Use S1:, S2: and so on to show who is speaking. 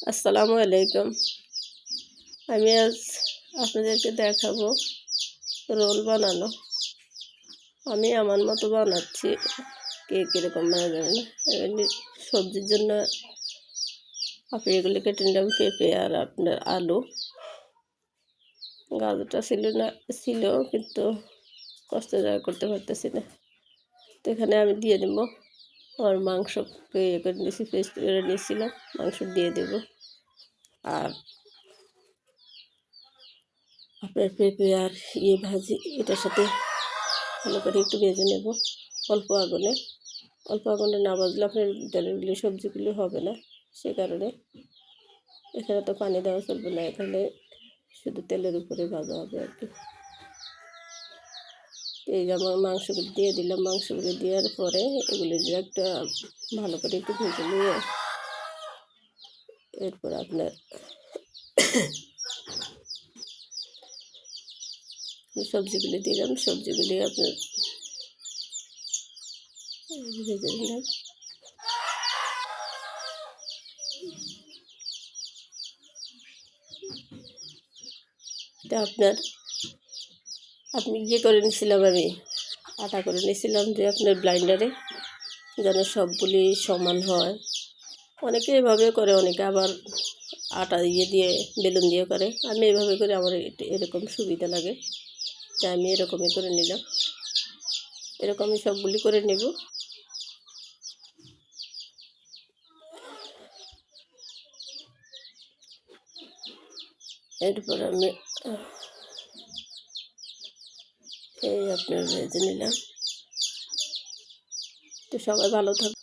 S1: আসসালামু আলাইকুম। আমি আজ আপনাদেরকে দেখাবো রোল বানানো। আমি আমার মতো বানাচ্ছি, কে কীরকম বানাবেন না। এমনি সবজির জন্য আপনি এগুলি কেটে নিলাম, পেঁপে আর আপনার আলু। গাজরটা ছিল কিন্তু কষ্ট করতে পারতেছি না। তো এখানে আমি দিয়ে দেব আমার মাংসকে করে নিয়েছি, পেস্ট করে নিয়েছিলাম, মাংস দিয়ে দেব। আর আপনার পেঁপে আর ভাজি এটার সাথে ভালো করে একটু ভেজে নেব অল্প আগুনে না ভাজলে আপনার ডালেরগুলি সবজিগুলি হবে না। সে কারণে এখানে তো পানি দেওয়া চলবে না, এখানে শুধু তেলের উপরে ভাজা হবে আর কি। এই যে আমার মাংসগুলি দিয়ে দিলাম, মাংসগুলি দেওয়ার পরে এগুলি দিয়ে একটা ভালো করে একটু ভেজে নিয়ে এরপর আপনার সবজিগুলি দিলাম, সবজিগুলি আপনার ভেজে দিলাম। এটা আপনি করে নিয়েছিলাম, আমি আটা করে নিয়েছিলাম যে আপনার ব্লাইন্ডারে, যেন সবগুলি সমান হয়। অনেকে এভাবে করে, অনেকে আবার আটা দিয়ে বেলুন দিয়ে করে। আমি এভাবে করে, আমার এরকম সুবিধা লাগে, যে আমি এরকমই করে নিলাম। এরকমই সবগুলি করে নেব। এরপর আমি এই আপনার ভেজে নিলাম। তো সবাই ভালো থাকবে।